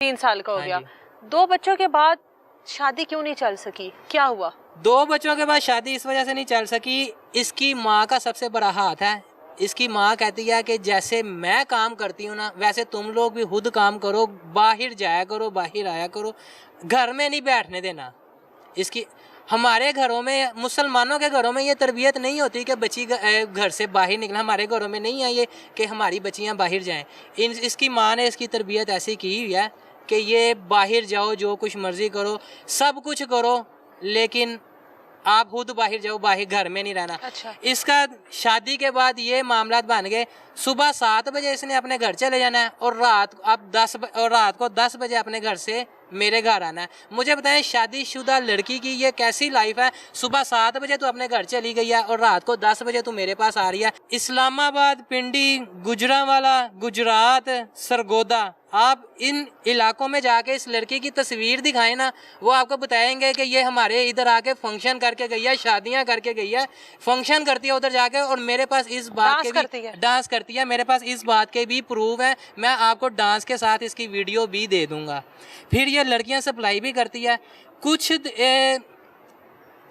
3 साल का हो हाँ गया। जी। 2 बच्चों के बाद शादी क्यों नहीं चल सकी, क्या हुआ? 2 बच्चों के बाद शादी इस वजह से नहीं चल सकी, इसकी माँ का सबसे बड़ा हाथ है। इसकी माँ कहती है कि जैसे मैं काम करती हूँ ना, वैसे तुम लोग भी खुद काम करो, बाहर जाया करो, बाहर आया करो, घर में नहीं बैठने देना। इसकी हमारे घरों में, मुसलमानों के घरों में ये तरबियत नहीं होती कि बच्ची घर से बाहर निकला। हमारे घरों में नहीं है ये कि हमारी बच्चियाँ बाहर जाएं। इसकी माँ ने इसकी तरबियत ऐसी की हुई है कि ये बाहर जाओ, जो कुछ मर्जी करो, सब कुछ करो, लेकिन आप खुद बाहर जाओ, बाहर घर में नहीं रहना। अच्छा। इसका शादी के बाद ये मामला बन गए, सुबह 7 बजे इसने अपने घर चले जाना है और रात को 10 बजे अपने घर से मेरे घर आना है। मुझे बताएं, शादीशुदा लड़की की ये कैसी लाइफ है? सुबह 7 बजे तू अपने घर चली गई है और रात को 10 बजे तू मेरे पास आ रही है। इस्लामाबाद, पिंडी, गुजरांवाला, गुजरात, सरगोदा, आप इन इलाकों में जाके इस लड़की की तस्वीर दिखाएं ना, वो आपको बताएंगे कि ये हमारे इधर आके फंक्शन करके गई है, शादियां करके गई है, फंक्शन करती है उधर जाके, और मेरे पास इस बात के भी डांस करती है, मेरे पास इस बात के भी प्रूफ है। मैं आपको डांस के साथ इसकी वीडियो भी दे दूंगा। फिर ये लड़कियां सप्लाई भी करती है।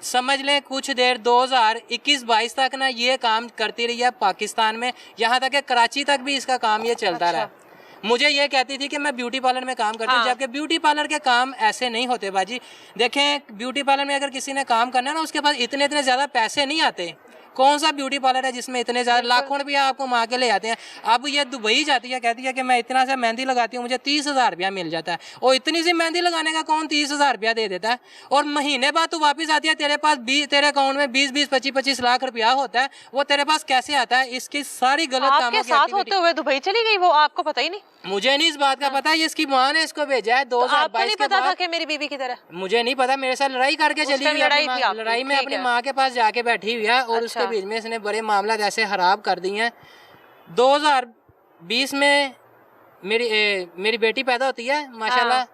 समझ लें कुछ देर 2021-22 तक ना ये काम करती रही है पाकिस्तान में, यहाँ तक कि कराची तक भी इसका काम ये चलता रहा। मुझे ये कहती थी कि मैं ब्यूटी पार्लर में काम करती हूँ, जबकि ब्यूटी पार्लर के काम ऐसे नहीं होते बाजी। देखें, ब्यूटी पार्लर में अगर किसी ने काम करना है ना, उसके पास इतने ज़्यादा पैसे नहीं आते। कौन सा ब्यूटी पार्लर है जिसमें इतने ज़्यादा लाखों रुपया आपको माँ के ले जाते हैं? अब ये दुबई जाती है, कहती है कि मैं इतना सा मेहंदी लगाती हूँ, मुझे 30,000 रुपया मिल जाता है। और इतनी सी मेहंदी लगाने का कौन 30,000 रुपया दे देता है? और महीने बाद तू वापस आती है, तेरे पास तेरे अकाउंट में 20-20, 25-25 लाख रुपया होता है, वो तेरे पास कैसे आता है? इसकी सारी गलत कामों आपके साथ होते हुए दुबई चली गई वो, आपको पता ही नहीं? मुझे नहीं इस बात का पता, ये इसकी माँ ने इसको भेजा है 2022 के बाद। पता था कि मेरी बीवी की तरह? मुझे नहीं पता, मेरे साथ लड़ाई करके चली हुई है, लड़ाई में अपनी माँ के पास जाके बैठी हुई है, और उसके बीच में इसने बड़े मामला ऐसे खराब कर दिए हैं। 2020 में मेरी बेटी पैदा होती है माशाल्लाह,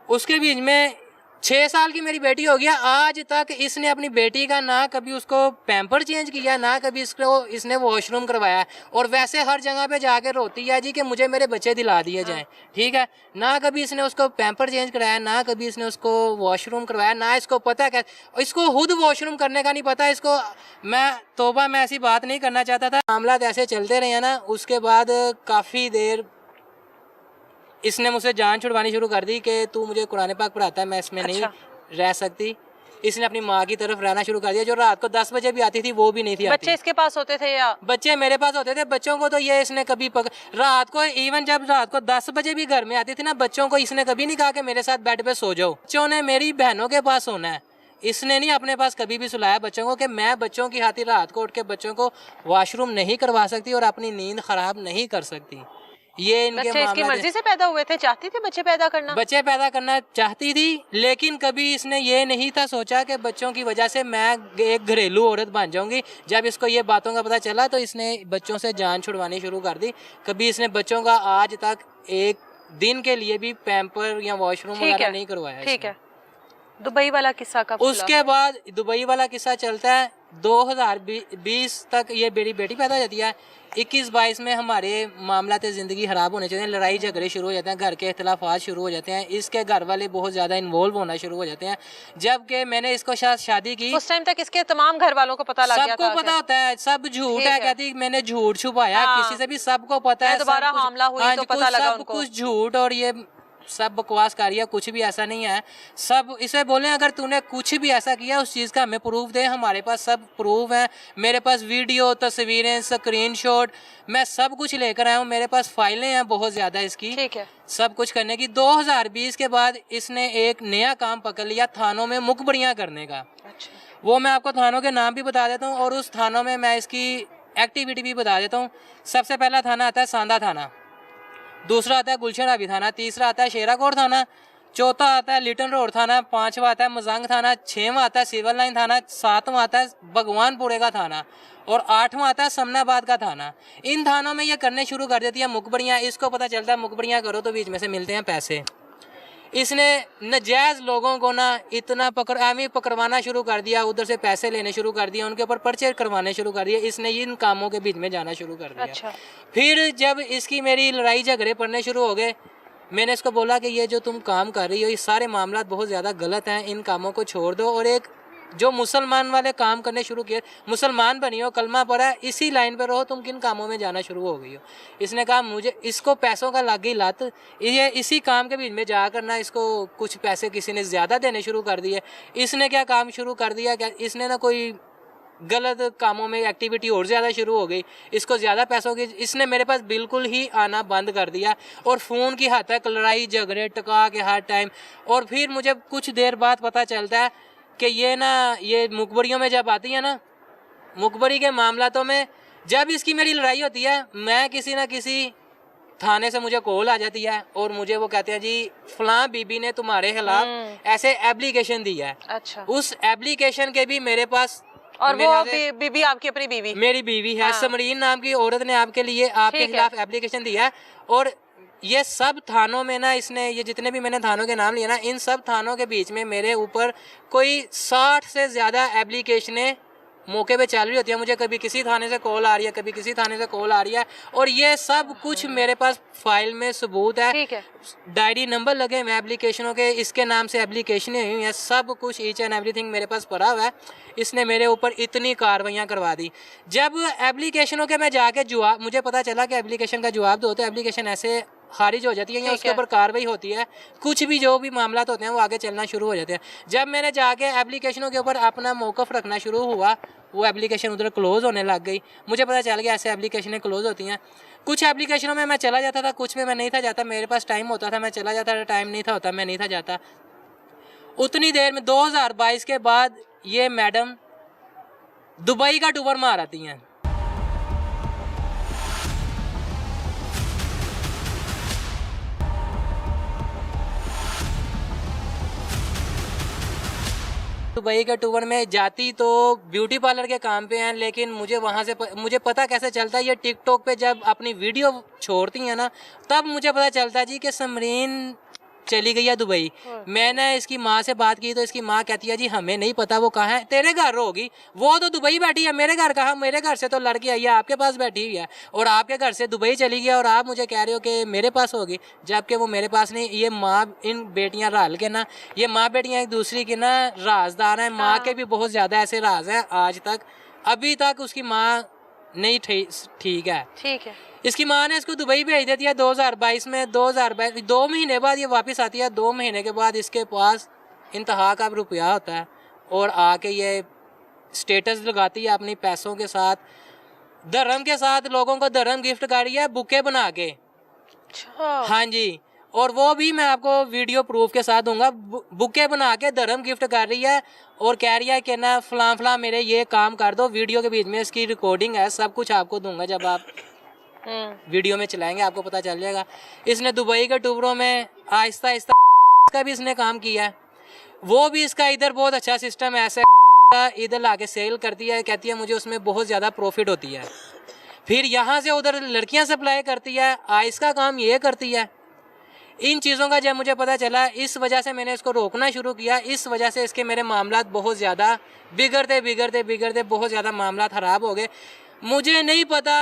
उसके बीच में 6 साल की मेरी बेटी हो गया, आज तक इसने अपनी बेटी का ना कभी उसको पैम्पर चेंज किया, ना कभी इसने वॉशरूम करवाया, और वैसे हर जगह पे जाके रोती है जी कि मुझे मेरे बच्चे दिला दिए जाएं। ठीक है, ना कभी इसने उसको पैम्पर चेंज कराया, ना कभी इसने उसको वॉशरूम करवाया, ना इसको पता है, इसको खुद वॉशरूम करने का नहीं पता इसको। मैं ऐसी बात नहीं करना चाहता था। मामला ऐसे चलते रहे ना, उसके बाद काफ़ी देर इसने मुझसे जान छुड़वानी शुरू कर दी कि तू मुझे कुरान पाक पढ़ाता है, मैं इसमें नहीं रह सकती। इसने अपनी माँ की तरफ रहना शुरू कर दिया। जो रात को 10 बजे भी आती थी वो भी नहीं थी। बच्चे इसके पास होते थे या? बच्चे मेरे पास होते थे। बच्चों को तो ये इसने कभी रात को, इवन जब रात को 10 बजे भी घर में आती थी ना, बच्चों को इसने कभी नहीं कहा कि मेरे साथ बेड पे सो जाओ। बच्चों ने मेरी बहनों के पास सोना है, इसने नहीं अपने पास कभी भी सुलाया बच्चों को कि मैं बच्चों की खातिर रात को उठ के बच्चों को वॉशरूम नहीं करवा सकती और अपनी नींद खराब नहीं कर सकती। ये इनके बच्चे इसकी मर्जी से पैदा हुए थे? चाहती थी बच्चे पैदा करना? बच्चे पैदा करना चाहती थी, लेकिन कभी इसने ये नहीं था सोचा कि बच्चों की वजह से मैं एक घरेलू औरत बन जाऊंगी। जब इसको ये बातों का पता चला तो इसने बच्चों से जान छुड़वानी शुरू कर दी। कभी इसने बच्चों का आज तक एक दिन के लिए भी पैम्पर या वॉशरूम वगैरह नहीं करवाया। ठीक है, दुबई वाला किस्सा कब? उसके बाद दुबई वाला किस्सा चलता है 2020 तक। ये बेटी पैदा हो जाती है। 21-22 में हमारे मामला ज़िंदगी खराब होने चाहिए, लड़ाई झगड़े शुरू हो जाते हैं, घर के इख्तलाफात शुरू हो जाते हैं, इसके घर वाले बहुत ज़्यादा इन्वॉल्व होना शुरू हो जाते हैं। जबकि मैंने इसको शादी की, उस टाइम तक इसके तमाम घर वालों को पता लग गया था। सबको पता होता है, सब झूठ है, कहती मैंने झूठ छुपाया किसी से भी, सबको पता है। दोबारा हमला हुई तो पता लगा उनको। कुछ झूठ और ये सब बकवास कर रही है, कुछ भी ऐसा नहीं है। सब इसे बोले अगर तूने कुछ भी ऐसा किया उस चीज़ का हमें प्रूफ दे, हमारे पास सब प्रूफ है, मेरे पास वीडियो, तस्वीरें, स्क्रीनशॉट, मैं सब कुछ लेकर आया हूँ, मेरे पास फाइलें हैं बहुत ज़्यादा इसकी। ठीक है, सब कुछ करने की। 2020 के बाद इसने एक नया काम पकड़ लिया, थानों में मुखबरियाँ करने का। अच्छा। वो मैं आपको थानों के नाम भी बता देता हूँ और उस थानों में मैं इसकी एक्टिविटी भी बता देता हूँ। सबसे पहला थाना आता है सांदा थाना, दूसरा आता है गुलशन अभी थाना, तीसरा आता है शेराकोट थाना, चौथा आता है लिटन रोड थाना, पांचवा आता है मजांग थाना, छठवां आता है सिविल लाइन थाना, सातवां आता है भगवानपुरे का थाना और आठवां आता है समनाबाद का थाना। इन थानों में ये करने शुरू कर देती है मुखबरियाँ। इसको पता चलता है मुखबरियाँ करो तो बीच में से मिलते हैं पैसे। इसने नजायज़ लोगों को ना इतना पकड़वाना शुरू कर दिया, उधर से पैसे लेने शुरू कर दिया, उनके ऊपर पर्चे करवाने शुरू कर दिए। इसने इन कामों के बीच में जाना शुरू कर दिया। अच्छा। फिर जब इसकी मेरी लड़ाई झगड़े पड़ने शुरू हो गए, मैंने इसको बोला कि ये जो तुम काम कर रही हो ये सारे मामला बहुत ज़्यादा गलत हैं, इन कामों को छोड़ दो और एक जो मुसलमान वाले काम करने शुरू किए, मुसलमान बनी हो, कलमा पढ़ा, इसी लाइन पर रहो, तुम किन कामों में जाना शुरू हो गई हो। इसने कहा मुझे इसको पैसों का लग गई लत, ये इसी काम के बीच में जा करना इसको कुछ पैसे किसी ने ज़्यादा देने शुरू कर दिए। इसने क्या काम शुरू कर दिया, क्या इसने ना कोई गलत कामों में एक्टिविटी और ज़्यादा शुरू हो गई, इसको ज़्यादा पैसों की, इसने मेरे पास बिल्कुल ही आना बंद कर दिया और फ़ोन की हद तक लड़ाई झगड़े टका के हर टाइम। और फिर मुझे कुछ देर बाद पता चलता है कि ये मुखबरियों में जब आती है ना, मुखबरी के मामलातों में जब इसकी मेरी लड़ाई होती है, मैं किसी ना किसी थाने से मुझे कॉल आ जाती है और मुझे वो कहते हैं जी फलां बीबी ने तुम्हारे खिलाफ ऐसे एप्लीकेशन दी है। अच्छा। उस एप्लीकेशन के भी मेरे पास, और वो बीबी आपकी अपनी बीवी? मेरी बीवी है। हाँ। समरीन नाम की औरत ने आपके लिए आपके खिलाफ एप्लीकेशन दिया है और ये सब थानों में ना, इसने ये जितने भी मैंने थानों के नाम लिए ना, इन सब थानों के बीच में मेरे ऊपर कोई 60 से ज़्यादा एप्लीकेशनें मौके पे चल रही होती है। मुझे कभी किसी थाने से कॉल आ रही है, कभी किसी थाने से कॉल आ रही है और ये सब कुछ मेरे पास फाइल में सबूत है। ठीक है। डायरी नंबर लगे हुए एप्लीकेशनों के, इसके नाम से एप्लीकेशनें हुई हैं, सब कुछ ईच एंड एवरीथिंग मेरे पास पड़ा हुआ है। इसने मेरे ऊपर इतनी कार्रवाइयाँ करवा दी। जब एप्लीकेशनों के मैं जाके जवाब, मुझे पता चला कि एप्लीकेशन का जवाब दो तो एप्लीकेशन ऐसे खारिज हो जाती है या उसके ऊपर कार्रवाई होती है, कुछ भी जो भी मामला होते हैं वो आगे चलना शुरू हो जाते हैं। जब मैंने जाके एप्लीकेशनों के ऊपर अपना मौक़िफ़ रखना शुरू हुआ, वो एप्लीकेशन उधर क्लोज़ होने लग गई। मुझे पता चल गया ऐसे एप्लीकेशनें क्लोज़ होती हैं। कुछ एप्लीकेशनों में मैं चला जाता था, कुछ में मैं नहीं था जाता। मेरे पास टाइम होता था मैं चला जाता था, टाइम नहीं था होता मैं नहीं था जाता। उतनी देर में 2022 के बाद ये मैडम दुबई का टूर मार आती हैं। दुबई के टूर में जाती तो ब्यूटी पार्लर के काम पे हैं, लेकिन मुझे वहाँ से मुझे पता कैसे चलता है, ये टिकटॉक पे जब अपनी वीडियो छोड़ती हैं ना, तब मुझे पता चलता है जी कि समरीन चली गई है दुबई। मैंने इसकी माँ से बात की तो इसकी माँ कहती है जी हमें नहीं पता वो कहाँ है, तेरे घर होगी, वो तो दुबई बैठी है, मेरे घर कहाँ, मेरे घर से तो लड़की आई है, आपके पास बैठी हुई है और आपके घर से दुबई चली गई और आप मुझे कह रहे हो कि मेरे पास होगी, जबकि वो मेरे पास नहीं। ये माँ, इन बेटियाँ रल के ना, ये माँ बेटियाँ एक दूसरी की ना राजदार हैं। माँ के भी बहुत ज़्यादा ऐसे राज हैं, आज तक अभी तक उसकी माँ नहीं ठीक है। ठीक है। इसकी माँ ने इसको दुबई भेज देती है 2022 में। 2022 2 महीने बाद ये वापस आती है। 2 महीने के बाद इसके पास इंतहा का रुपया होता है और आके ये स्टेटस लगाती है अपनी पैसों के साथ, धर्म के साथ, लोगों को धर्म गिफ्ट कर रही है बुके बना के। हाँ जी, और वो भी मैं आपको वीडियो प्रूफ के साथ दूंगा। बुके बना के धर्म गिफ्ट कर रही है और कह रही है कि ना फलां फलां मेरे ये काम कर दो। वीडियो के बीच में इसकी रिकॉर्डिंग है, सब कुछ आपको दूंगा, जब आप वीडियो में चलाएंगे आपको पता चल जाएगा। इसने दुबई के टूरों में आहिस्ता आहिस्ता का भी इसने काम किया है। वो भी इसका इधर बहुत अच्छा सिस्टम है, ऐसा इधर लाके सेल करती है, कहती है मुझे उसमें बहुत ज़्यादा प्रॉफिट होती है। फिर यहाँ से उधर लड़कियाँ सप्लाई करती है, आइस का काम ये करती है। इन चीज़ों का जब मुझे पता चला, इस वजह से मैंने इसको रोकना शुरू किया। इस वजह से इसके मेरे मामलात बहुत ज़्यादा बिगड़ते बहुत ज़्यादा मामलात ख़राब हो गए। मुझे नहीं पता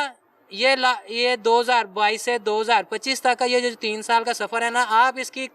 ये 2022 से 2025 तक का ये जो 3 साल का सफ़र है ना, आप इसकी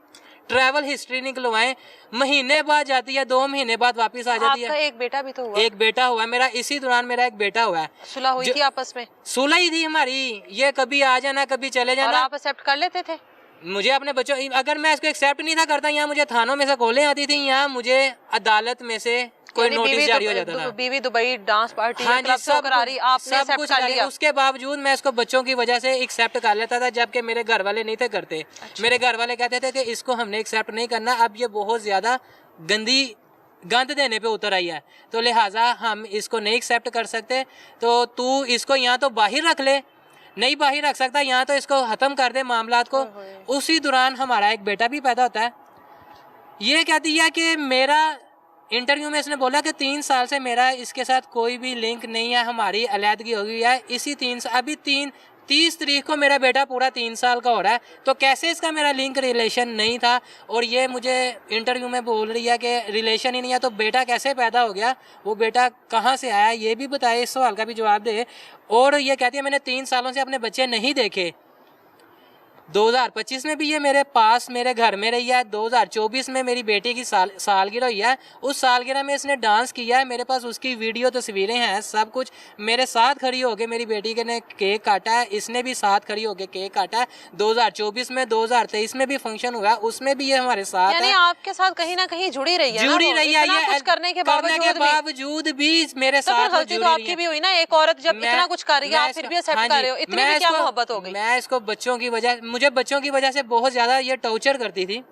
ट्रैवल हिस्ट्री निकलवाएं। महीने बाद जाती है, 2 महीने बाद वापस आ जाती है। आपका एक बेटा भी तो हुआ? एक बेटा हुआ मेरा, इसी दौरान मेरा एक बेटा हुआ है। सुलह हुई थी आपस में? सुलह ही थी हमारी, ये कभी आ जाना कभी चले जाना। और आप एक्सेप्ट कर लेते थे? मुझे अपने बच्चों, अगर मैं इसको एक्सेप्ट नहीं था करता, यहाँ मुझे थानों में से कॉलें आती थी, यहाँ मुझे अदालत में से कोई नोटिस जारी हो जाता था। बीवी दुबई डांस पार्टी हाँ जी, सब आपने कुछ कर लिया। उसके बावजूद मैं इसको बच्चों की वजह से एक्सेप्ट कर लेता था, जबकि मेरे घर वाले नहीं थे करते। अच्छा। मेरे घर वाले कहते थे कि इसको हमने एक्सेप्ट नहीं करना, अब ये बहुत ज्यादा गंद देने पे उतर आई है, तो लिहाजा हम इसको नहीं एक्सेप्ट कर सकते। तो तू इसको यहाँ तो बाहर रख ले, नहीं बाहर रख सकता, यहाँ तो इसको खत्म कर दे मामलात को। उसी दौरान हमारा एक बेटा भी पैदा होता है। ये कहती है कि मेरा इंटरव्यू में इसने बोला कि 3 साल से मेरा इसके साथ कोई भी लिंक नहीं है, हमारी अलहदगी हो गई है। इसी 30 तारीख को मेरा बेटा पूरा 3 साल का हो रहा है, तो कैसे इसका मेरा लिंक रिलेशन नहीं था। और ये मुझे इंटरव्यू में बोल रही है कि रिलेशन ही नहीं है, तो बेटा कैसे पैदा हो गया, वो बेटा कहाँ से आया, ये भी बताए, इस सवाल का भी जवाब दे। और ये कहती है मैंने 3 सालों से अपने बच्चे नहीं देखे। 2025 में भी ये मेरे पास मेरे घर में रही है। 2024 में मेरी बेटी की सालगिरह हुई है, उस सालगिरह में इसने डांस किया है। मेरे पास उसकी वीडियो तस्वीरें हैं, सब कुछ। मेरे साथ खड़ी होके मेरी बेटी के ने केक काटा है, इसने भी साथ खड़ी होके केक काटा है। 2024 में 2023 में भी फंक्शन हुआ, उसमें भी ये हमारे साथ यानी है। आपके साथ कहीं ना कहीं जुड़ी रही है, जुड़ी रही है, इतना ये कुछ करने के बावजूद भी मेरे तो साथ फिर गलती तो आपकी भी हुई ना। एक औरत जब इतना कुछ कर रही है, आप फिर भी एक्सेप्ट कर रहे हो, इतनी भी क्या मोहब्बत हो गई? मैं इसको बच्चों की वजह, मुझे बच्चों की वजह से बहुत ज्यादा ये टॉर्चर करती थी।